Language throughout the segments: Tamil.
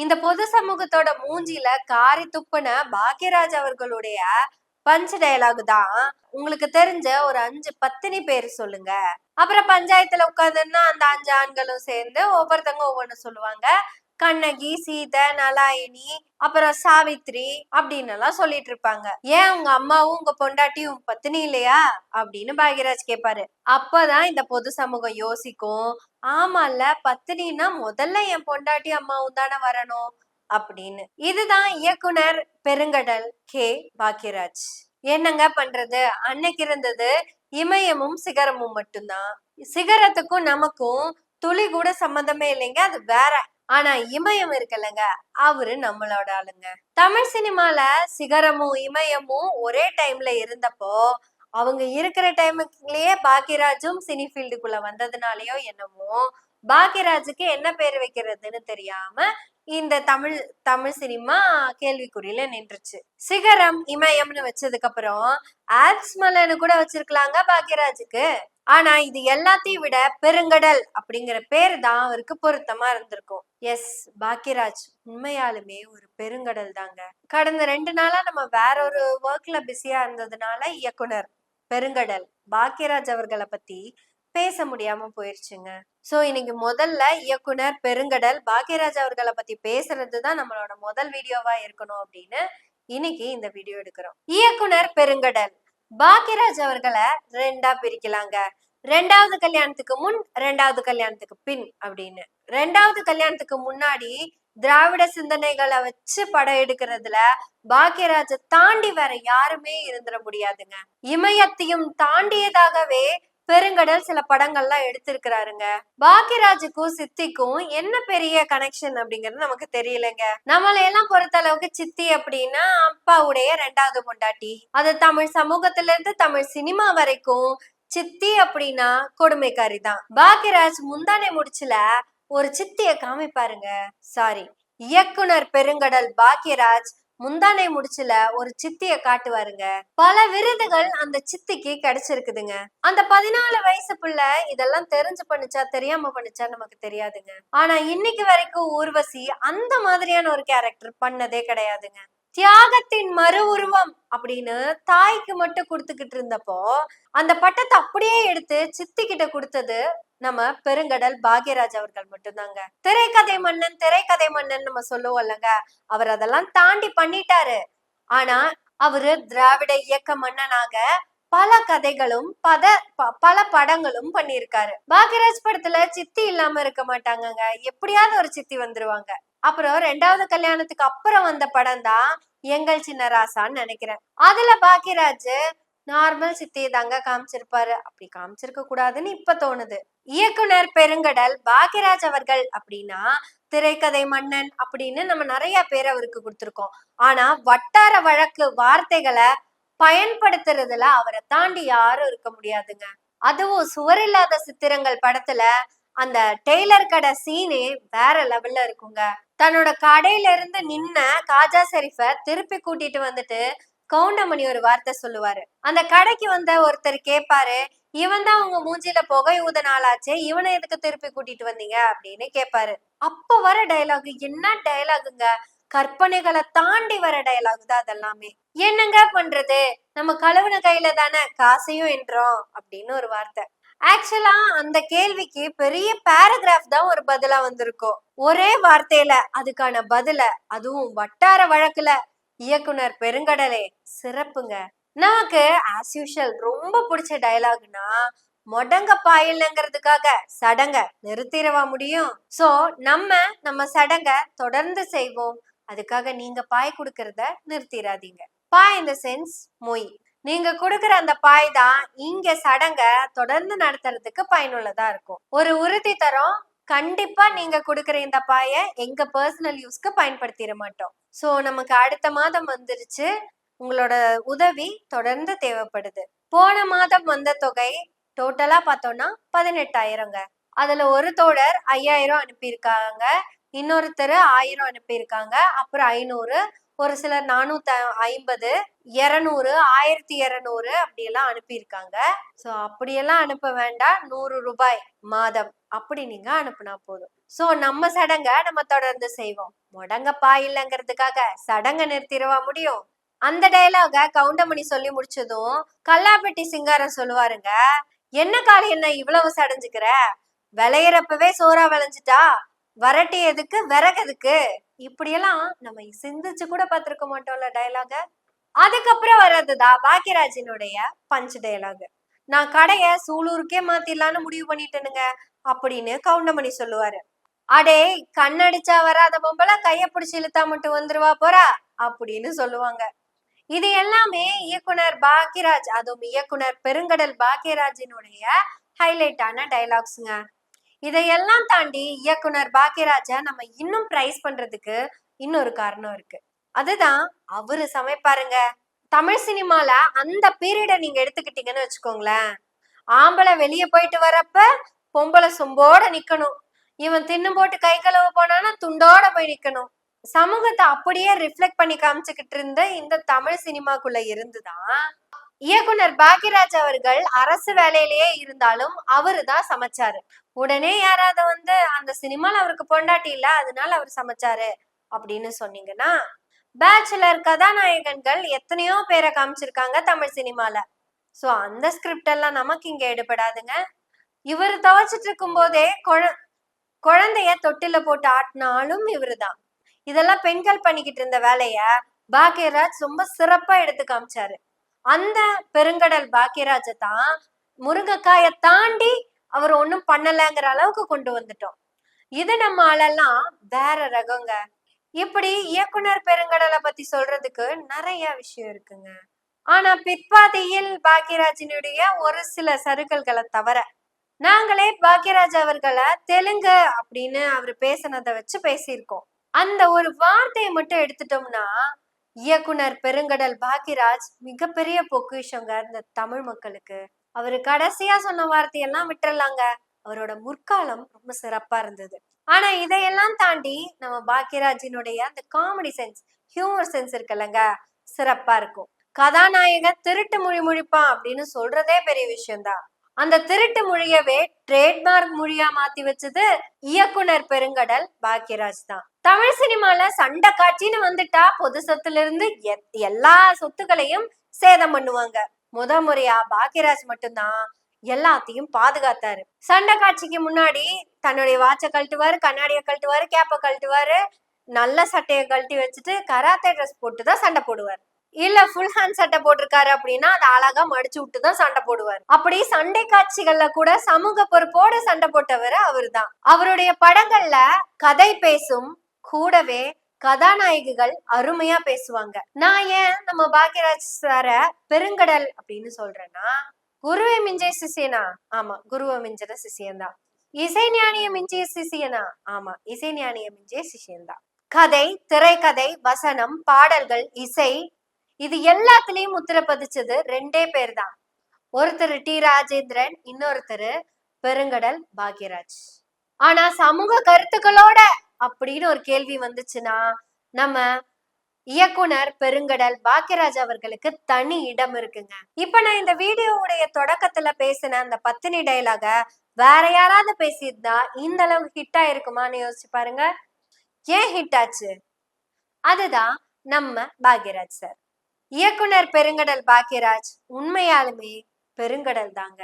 இந்த பொது சமூகத்தோட மூஞ்சில காரி துப்புன பாக்யராஜ் அவர்களுடைய பஞ்ச் டயலாக் தான். உங்களுக்கு தெரிஞ்ச ஒரு 5 பத்தினி பேரு சொல்லுங்க. அப்புறம் பஞ்சாயத்துல உட்கார்ந்துன்னா அந்த 5 ஆண்களும் சேர்ந்து ஒவ்வொருத்தவங்க ஒவ்வொன்னு சொல்லுவாங்க. கண்ணகி, சீதை, நலாயினி, அப்புறம் சாவித்ரி அப்படின்னு எல்லாம் சொல்லிட்டு இருப்பாங்க. ஏன் உங்க அம்மாவும் உங்க பொண்டாட்டியும் பத்தினி இல்லையா அப்படின்னு பாக்யராஜ் கேட்பாரு. அப்பதான் இந்த பொது சமூகம் யோசிக்கும், ஆமால பத்தினின்னா முதல்ல என் பொண்டாட்டி அம்மாவும் தானே வரணும் அப்படின்னு. இதுதான் இயக்குனர் பெருங்கடல் கே. பாக்யராஜ். என்னங்க பண்றது, அன்னைக்கு இருந்தது இமயமும் சிகரமும் மட்டும்தான். சிகரத்துக்கும் நமக்கும் துளி கூட சம்மந்தமே இல்லைங்க, அது வேற. ஆனா இமயம் இருக்குல்லங்க, அவரு நம்மளோட ஆளுங்க. தமிழ் சினிமால சிகரமும் இமயமும் ஒரே டைம்ல இருந்தப்போ அவங்க இருக்கிற டைமுக்குள்ளேயே பாக்யராஜும் சினி ஃபீல்டுக்குள்ள வந்ததுனாலயோ என்னமோ பாக்யராஜுக்கு என்ன பேர் வைக்கிறதுன்னு தெரியாம இந்த தமிழ் சினிமா கேள்விக்குறியில நின்றுச்சு. சிகரம் இமயம்னு வச்சதுக்கு அப்புறம் ஆல்ப்ஸ் மலைன்னு கூட வச்சிருக்கலாங்க பாக்யராஜுக்கு. ஆனா இது எல்லாத்தையும் விட பெருங்கடல் அப்படிங்கிற பேரு தான் அவருக்கு பொருத்தமா இருந்திருக்கும். எஸ், பாக்யராஜ் உண்மையாலுமே ஒரு பெருங்கடல் தாங்க. கடந்த 2 நாளா நம்ம வேற ஒரு ஒர்க்ல பிஸியா இருந்ததுனால இயக்குனர் பெருங்கடல் பாக்யராஜ் அவர்களை பத்தி பேச முடியாம போயிருச்சுங்க. சோ இன்னைக்கு முதல்ல இயக்குனர் பெருங்கடல் பாக்யராஜ் அவர்களை பத்தி பேசுறதுதான் நம்மளோட முதல் வீடியோவா இருக்கணும் அப்படின்னு இன்னைக்கு இந்த வீடியோ எடுக்கிறோம். இயக்குனர் பெருங்கடல் பாக்யராஜ் அவர்களை 2ஆ பிரிக்கலாங்க. 2வது கல்யாணத்துக்கு முன், 2வது கல்யாணத்துக்கு பின் அப்படின்னு. 2வது கல்யாணத்துக்கு முன்னாடி திராவிட சிந்தனைகளை வச்சு படம் எடுக்கிறதுல பாக்யராஜ தாண்டி வேற யாருமே இருந்துட முடியாதுங்க. இமயத்தையும் தாண்டியதாகவே பெருங்கடல் சில படங்கள்லாம் எடுத்திருக்கிறாருங்க. பாக்யராஜுக்கும் சித்திக்கும் என்ன பெரிய கனெக்ஷன் அப்படிங்கிறது நமக்கு தெரியலங்க. நம்மளையெல்லாம் பொறுத்த அளவுக்கு சித்தி அப்படின்னா அப்பாவுடைய 2வது பொண்டாட்டி. அது தமிழ் சமூகத்துல இருந்து தமிழ் சினிமா வரைக்கும் சித்தி அப்படின்னா கொடுமைக்காரி தான். பாக்யராஜ் முந்தானை முடிச்சுல ஒரு சித்திய காமிப்பாருங்க. சாரி, இயக்குனர் பெருங்கடல் பாக்யராஜ் முந்தானை முடிச்சுல ஒரு சித்திய காட்டுவாருங்க. பல விருதுகள் அந்த சித்திக்கு கிடைச்சிருக்குதுங்க. அந்த 14 வயசு புள்ள இதெல்லாம் தெரிஞ்சு பண்ணுச்சா தெரியாம பண்ணுச்சா நமக்கு தெரியாதுங்க. ஆனா இன்னைக்கு வரைக்கும் ஊர்வசி அந்த மாதிரியான ஒரு கேரக்டர் பண்ணதே கிடையாதுங்க. தியாகத்தின் மறு உருவம் அப்படின்னு தாய்க்கு மட்டும் கொடுத்துக்கிட்டு இருந்தப்போ அந்த பட்டத்தை அப்படியே எடுத்து சித்தி கிட்ட கொடுத்தது நம்ம பெருங்கடல் பாக்யராஜ் அவர்கள் மட்டும்தாங்க. திரைக்கதை மன்னன் நம்ம சொல்லுவோம்லங்க, அவர் அதெல்லாம் தாண்டி பண்ணிட்டாரு. ஆனா அவரு திராவிட இயக்க மன்னனாக பல கதைகளும் பல படங்களும் பண்ணியிருக்காரு. பாக்யராஜ் படத்துல சித்தி இல்லாம இருக்க மாட்டாங்கங்க, எப்படியாவது ஒரு சித்தி வந்துருவாங்க. அப்புறம் 2வது கல்யாணத்துக்கு அப்புறம் வந்த படம் தான் எங்கள் சின்ன ராசான்னு நினைக்கிறேன். அதுல பாக்யராஜ் நார்மல் சித்தியை தாங்க காமிச்சிருப்பாரு. அப்படி காமிச்சிருக்க கூடாதுன்னு இப்ப தோணுது. இயக்குனர் பெருங்கடல் பாக்யராஜ் அவர்கள் அப்படின்னா திரைக்கதை மன்னன் அப்படின்னு நம்ம நிறைய பேர் அவருக்கு கொடுத்திருக்கோம். ஆனா வட்டார வழக்கு வார்த்தைகளை பயன்படுத்துறதுல அவரை தாண்டி யாரும் இருக்க முடியாதுங்க. அதுவும் சுவரில்லாத சித்திரங்கள் படத்துல அந்த டெய்லர் கடை சீனே வேற லெவல்ல இருக்குங்க. தன்னோட கடையில இருந்து நின்ன காஜா ஷெரீஃப திருப்பி கூட்டிட்டு வந்துட்டு கவுண்டமணி ஒரு வார்த்தை சொல்லுவாரு. அந்த கடைக்கு வந்த ஒருத்தர் கேட்பாரு, இவன் தான் உங்க மூஞ்சில புகை ஊத நாளாச்சே, இவனை எதுக்கு திருப்பி கூட்டிட்டு வந்தீங்க அப்படின்னு கேட்பாரு. அப்ப வர டயலாக் என்ன டயலாகுங்க, கற்பனைகளை தாண்டி வர டயலாக் தான் அதெல்லாமே. என்னங்க பண்றது, நம்ம கழுவுன கையில தானே காசையும் என்றோம் அப்படின்னு ஒரு வார்த்தை. ஆக்சுவலா அந்த கேள்விக்கு பெரிய பேராகிராஃப் தான் ஒரு பதிலா வந்திருக்கும். ஒரே வார்த்தையில அதுக்கான பதில, அதுவும் வட்டார வழக்குல. இயக்குனர் பெருங்கடலே சிறப்புங்க. நமக்கு ஆஸ் யூஷுவல் ரொம்ப பிடிச்ச டயலாக்னா, மொடங்க பாயில்ங்கிறதுக்காக சடங்க நிறுத்திடவா முடியும்? சோ நம்ம சடங்க தொடர்ந்து செய்வோம். அதுக்காக நீங்க பாய் கொடுக்கறத நிறுத்திடாதீங்க. பாய் இந்த சென்ஸ் மொய். நீங்க கொடுக்குற அந்த பாய் தான் இங்க சடங்க தொடர்ந்து நடத்துறதுக்கு பயனுள்ளதா இருக்கும். ஒரு உறுதி தரோம், கண்டிப்பா நீங்க கொடுக்குற இந்த பாய எங்க பர்சனல் யூஸ்க்கு பயன்படுத்திட மாட்டோம். சோ நமக்கு அடுத்த மாதம் வந்துருச்சு, உங்களோட உதவி தொடர்ந்து தேவைப்படுது. போன மாதம் வந்த தொகை டோட்டலா பார்த்தோம்னா 18,000ங்க. அதுல ஒரு தோழர் 5,000 அனுப்பியிருக்காங்க, இன்னொருத்தர் 1000 அனுப்பியிருக்காங்க, அப்புறம் 500, ஒரு சிலர் 450, 200, 1200 அப்படியெல்லாம் அனுப்பியிருக்காங்க. சோ அப்படியெல்லாம் அனுப்ப வேண்டாம். 100 ரூபாய் மாதம் அப்படி நீங்க அனுப்புனா போதும். சோ நம்ம சடங்க நம்ம தொடர்ந்து செய்வோம். முடங்கப்பா இல்லைங்கிறதுக்காக சடங்க நிறுத்திடவா முடியும்? அந்த டயலாக கவுண்டமணி சொல்லி முடிச்சதும் கல்லாப்பட்டி சிங்காரம் சொல்லுவாருங்க, என்ன காளி என்ன இவ்வளவு சடைஞ்சுக்கிற? விளையிறப்பவே சோறா விளைஞ்சிட்டா வரட்டி எதுக்கு விறகு எதுக்கு? இப்படியெல்லாம் நம்ம சிந்திச்சு கூட பார்த்திருக்க மாட்டோம்ல டயலாக. அதுக்கப்புறம் வர்றதுதான் பாக்கியராஜினுடைய பஞ்ச் டயலாக். நான் கடைய சூலூருக்கே மாத்திடலான்னு முடிவு பண்ணிட்டேனுங்க அப்படின்னு கவுண்டமணி சொல்லுவாரு. அடே கண்ணடிச்சா வராத பொம்பளை கைய பிடிச்சு இழுத்தா மட்டும் வந்துருவா போறா அப்படின்னு சொல்லுவாங்க. இது எல்லாமே இயக்குனர் பாக்கியராஜ், அதுவும் இயக்குனர் பெருங்கடல் பாக்கியராஜினுடைய ஹைலைட்டான டைலாக்ஸுங்க. இதையெல்லாம் தாண்டி இயக்குனர் பாக்கியராஜ நம்ம இன்னும் பிரைஸ் பண்றதுக்கு இன்னொரு காரணம் இருக்கு. அதுதான் அவரு சமைப்பாருங்க. தமிழ் சினிமால அந்த பீரியட நீங்க எடுத்துக்கிட்டீங்கன்னு வச்சுக்கோங்களேன், ஆம்பளை வெளியே போயிட்டு வரப்ப பொம்பளை சொம்போட நிக்கணும், இவன் தின்னு போட்டு கை கழுவு போனானா துண்டோட போய் நிக்கணும். சமூகத்தை அப்படியே ரிஃப்ளெக்ட் பண்ணி காமிச்சுக்கிட்டு இருந்த இந்த தமிழ் சினிமாக்குள்ள இருந்துதான் இயக்குனர் பாக்கியராஜ் அவர்கள் அரசு வேலையிலேயே இருந்தாலும் அவரு தான் சமைச்சாரு. உடனே யாராவது வந்து அந்த சினிமால அவருக்கு பொண்டாட்டி இல்ல அதனால அவர் சமைச்சாரு அப்படின்னு சொன்னீங்கன்னா, பேச்சுலர் கதாநாயகன்கள் எத்தனையோ பேரை காமிச்சிருக்காங்க தமிழ் சினிமால. சோ அந்த ஸ்கிரிப்ட் எல்லாம் நமக்கு இங்க எடுபடாதுங்க. இவர் துவைச்சிட்டு இருக்கும் போதே குழந்தைய தொட்டில போட்டு ஆட்டினாலும் இவருதான். இதெல்லாம் பெண்கள் பண்ணிக்கிட்டு இருந்த வேலைய பாக்கியராஜ் ரொம்ப சிறப்பா எடுத்து காமிச்சாரு. அந்த பெருங்கடல் பாக்கியராஜ தான் முருங்கைக்காய தாண்டி அவர் ஒண்ணும் பண்ணலங்கிற அளவுக்கு கொண்டு வந்துட்டோம். இது நம்ம ஆளெல்லாம் வேற ரகங்க. இப்படி இயக்குனர் பெருங்கடலை பத்தி சொல்றதுக்கு நிறைய விஷயம் இருக்குங்க. ஆனா பிற்பாதையில் பாக்கியராஜினுடைய ஒரு சில சறுக்கல்களை தவிர நாங்களே பாக்கியராஜ் அவர்களை தெலுங்கு அப்படின்னு அவர் பேசினதை வச்சு பேசியிருக்கோம். அந்த ஒரு வார்த்தையை மட்டும் எடுத்துட்டோம்னா இயக்குனர் பெருங்கடல் பாக்கியராஜ் மிகப்பெரிய பொக்கிஷங்க இந்த தமிழ் மக்களுக்கு. அவரு கடைசியா சொன்ன வார்த்தையெல்லாம் விட்டுறலாங்க, அவரோட முற்காலம் ரொம்ப சிறப்பா இருந்தது. ஆனா இதையெல்லாம் தாண்டி நம்ம பாக்கியராஜினுடைய அந்த காமெடி சென்ஸ், ஹியூமர் சென்ஸ் இருக்குல்லங்க, சிறப்பா இருக்கும். கதாநாயகன் திருட்டு மொழி முழிப்பான் அப்படின்னு சொல்றதே பெரிய விஷயம்தான். அந்த திருட்டு மொழியவே ட்ரேட்மார்க் மொழியா மாத்தி வச்சது இயக்குனர் பெருங்கடல் பாக்கியராஜ் தான். தமிழ் சினிமால சண்டை காட்சின்னு வந்துட்டா பொது சொத்துல இருந்து எல்லா சொத்துக்களையும் சேதம் பண்ணுவாங்க. முறையா பாக்கியராஜ் மட்டும்தான் எல்லாத்தையும் பாதுகாத்தாரு. சண்டை காட்சிக்கு முன்னாடி தன்னுடைய வாட்ச கழட்டுவாரு, கண்ணாடிய கழட்டுவாரு, கேப்ப கழட்டுவாரு, நல்ல சட்டையை கழட்டி வச்சுட்டு கராத்தே ட்ரெஸ் போட்டுதான் சண்டை போடுவார். இல்ல ஃபுல் ஹேண்ட் சட்டை போட்டிருக்காரு அப்படின்னா அதை அழகா மடிச்சு விட்டுதான் சண்டை போடுவார். அப்படி சண்டை காட்சிகள்ல கூட சமூக பொறுப்போட சண்டை போட்டவர் அவருதான். அவருடைய படங்கள்ல கதை பேசும், கூடவே கதாநாயகிகள் அருமையா பேசுவாங்க. நான் ஏன் நம்ம பாக்கியராஜ் சார பெருங்கடல் அப்படின்னு சொல்றேன்னா, குருவை மிஞ்சிய சிஷியனா? ஆமா, குருவை மிஞ்சிற சிஷியன்தான். இசை ஞானிய மிஞ்சிய சிஷியனா? ஆமா, இசை ஞானிய மிஞ்சிய சிஷியன்தான். கதை, திரைக்கதை, வசனம், பாடல்கள், இசை, இது எல்லாத்துலயும் முத்திர பதிச்சது ரெண்டே பேர் தான். ஒருத்தர் டி ராஜேந்திரன், இன்னொருத்தர் பெருங்கடல் பாக்கியராஜ். ஆனா சமூக கருத்துக்களோட அப்படின்னு ஒரு கேள்வி வந்துச்சுன்னா நம்ம இயக்குனர் பெருங்கடல் பாக்கியராஜ் அவர்களுக்கு தனி இடம் இருக்குங்க. இப்ப நான் இந்த வீடியோவுடைய தொடக்கத்துல பேசின அந்த பத்தினி டைலாக வேற யாராவது பேசியிருந்தா இந்த அளவுக்கு ஹிட் ஆயிருக்குமான்னு யோசிச்சு பாருங்க. ஏன் ஹிட் ஆச்சு? அதுதான் நம்ம பாக்கியராஜ் சார். இயக்குனர் பெருங்கடல் பாக்கியராஜ் உண்மையாலுமே பெருங்கடல் தாங்க.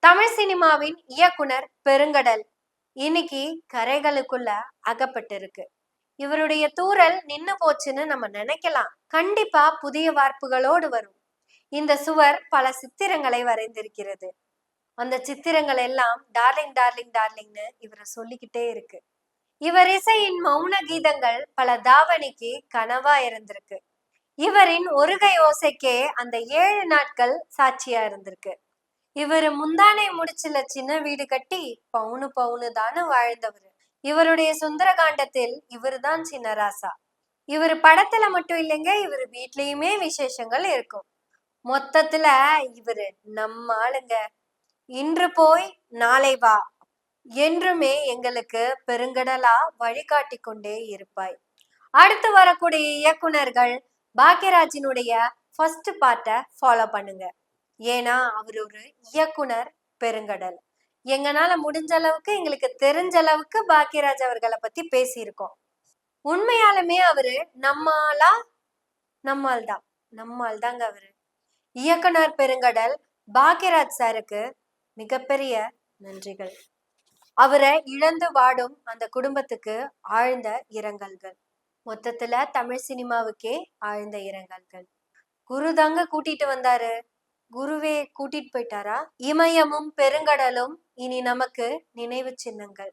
தமிழ் சினிமாவின் இயக்குனர் பெருங்கடல் இன்னைக்கு கரைகளுக்குள்ள அகப்பட்டு இருக்கு. இவருடைய தூரல் நின்னு போச்சுன்னு நம்ம நினைக்கலாம். கண்டிப்பா புதிய வார்ப்புகளோடு வரும். இந்த சுவர் பல சித்திரங்களை வரைந்திருக்கிறது. அந்த சித்திரங்கள் எல்லாம் டார்லிங் டார்லிங் டார்லிங்னு இவரை சொல்லிக்கிட்டே இருக்கு. இவர் இசையின் மௌன கீதங்கள் பல தாவணிக்கு கனவா இருந்திருக்கு. இவரின் ஒருகை ஓசைக்கே அந்த 7 நாட்கள் சாட்சியா இருந்திருக்கு. இவரு முந்தானை முடிச்சுல சின்ன வீடு கட்டி பவுனு பவுனு தானு வாழ்ந்தவர். இவருடைய சுந்தரகாண்டத்தில் இவரு தான் சின்னராசா. இவரு படத்துல மட்டும் இல்லைங்க, இவரு வீட்லயுமே விசேஷங்கள் இருக்கும். மொத்தத்துல இவரு நம்ம ஆளுங்க. இன்று போய் நாளை வா, என்றுமே எங்களுக்கு பெருங்கடலா வழிகாட்டி கொண்டே இருப்பாய். அடுத்து வரக்கூடிய இயக்குனர்கள் பாக்கியராஜினுடைய ஃபர்ஸ்ட் பார்ட்டை ஃபாலோ பண்ணுங்க. ஏன்னா அவர் ஒரு இயக்குனர் பெருங்கடல். எங்கனால முடிஞ்ச அளவுக்கு எங்களுக்கு தெரிஞ்ச அளவுக்கு பாக்கியராஜ் அவர்களை பத்தி பேசியிருக்கோம். உண்மையாலுமே அவரு நம்மாளா? நம்மால் தான். நம்மால் தாங்க அவரு. இயக்குனர் பெருங்கடல் பாக்கியராஜ் சாருக்கு மிகப்பெரிய நன்றிகள். அவரை இழந்து வாடும் அந்த குடும்பத்துக்கு ஆழ்ந்த இரங்கல்கள். மொத்தத்துல தமிழ் சினிமாவுக்கே ஆழ்ந்த இரங்கல்கள். குரு தாங்க கூட்டிட்டு வந்தாரு, குருவே கூட்டிட்டு போயிட்டாரா? இமயமும் பெருங்கடலும் இனி நமக்கு நினைவு சின்னங்கள்.